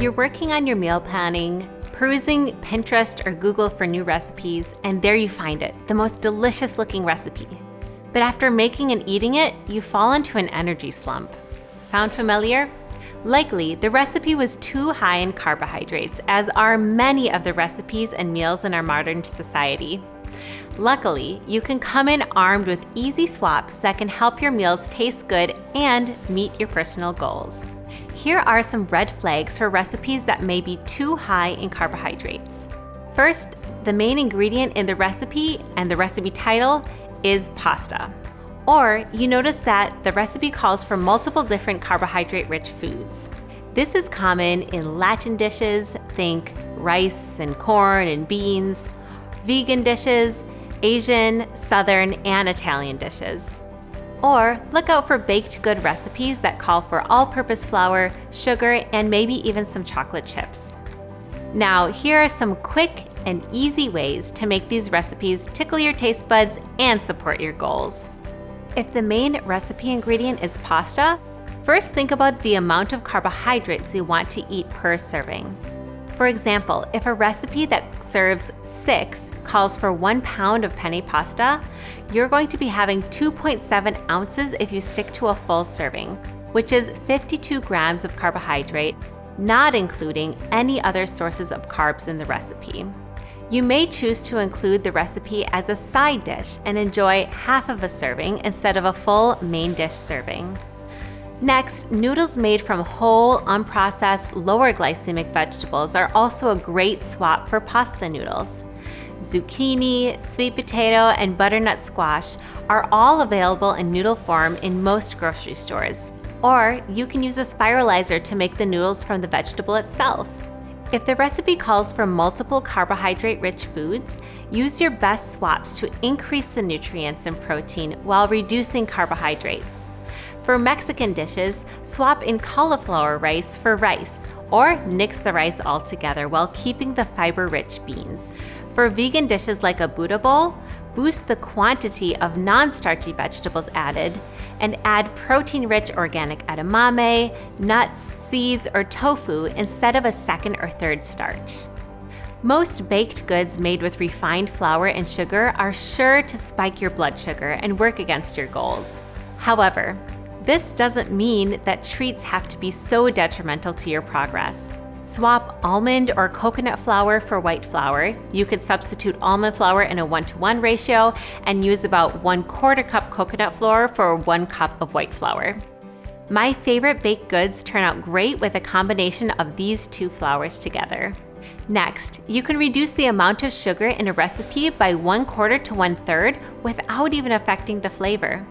You're working on your meal planning, perusing Pinterest or Google for new recipes, and there you find it, the most delicious looking recipe. But after making and eating it, you fall into an energy slump. Sound familiar? Likely, the recipe was too high in carbohydrates, as are many of the recipes and meals in our modern society. Luckily, you can come in armed with easy swaps that can help your meals taste good and meet your personal goals. Here are some red flags for recipes that may be too high in carbohydrates. First, the main ingredient in the recipe and the recipe title is pasta. Or you notice that the recipe calls for multiple different carbohydrate-rich foods. This is common in Latin dishes, think rice and corn and beans, vegan dishes, Asian, Southern, and Italian dishes. Or look out for baked good recipes that call for all-purpose flour, sugar, and maybe even some chocolate chips. Now, here are some quick and easy ways to make these recipes tickle your taste buds and support your goals. If the main recipe ingredient is pasta, first think about the amount of carbohydrates you want to eat per serving. For example, if a recipe that serves 6 calls for 1 pound of penne pasta, you're going to be having 2.7 ounces if you stick to a full serving, which is 52 grams of carbohydrate, not including any other sources of carbs in the recipe. You may choose to include the recipe as a side dish and enjoy half of a serving instead of a full main dish serving. Next, noodles made from whole, unprocessed, lower glycemic vegetables are also a great swap for pasta noodles. Zucchini, sweet potato, and butternut squash are all available in noodle form in most grocery stores. Or you can use a spiralizer to make the noodles from the vegetable itself. If the recipe calls for multiple carbohydrate-rich foods, use your best swaps to increase the nutrients and protein while reducing carbohydrates. For Mexican dishes, swap in cauliflower rice for rice, or nix the rice altogether while keeping the fiber-rich beans. For vegan dishes like a Buddha bowl, boost the quantity of non-starchy vegetables added and add protein-rich organic edamame, nuts, seeds, or tofu instead of a second or third starch. Most baked goods made with refined flour and sugar are sure to spike your blood sugar and work against your goals. However, this doesn't mean that treats have to be so detrimental to your progress. Swap almond or coconut flour for white flour. You could substitute almond flour in a 1-to-1 ratio and use about 1/4 cup coconut flour for 1 cup of white flour. My favorite baked goods turn out great with a combination of these two flours together. Next, you can reduce the amount of sugar in a recipe by 1/4 to 1/3 without even affecting the flavor.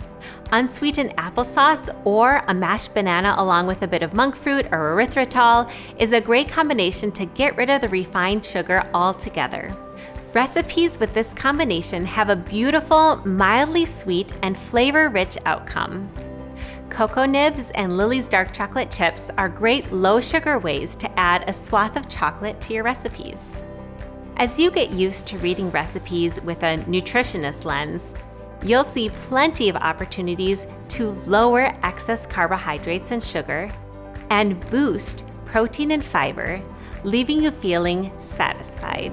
Unsweetened applesauce or a mashed banana along with a bit of monk fruit or erythritol is a great combination to get rid of the refined sugar altogether. Recipes with this combination have a beautiful, mildly sweet and flavor-rich outcome. Cocoa nibs and Lily's dark chocolate chips are great low-sugar ways to add a swath of chocolate to your recipes. As you get used to reading recipes with a nutritionist lens, you'll see plenty of opportunities to lower excess carbohydrates and sugar and boost protein and fiber, leaving you feeling satisfied.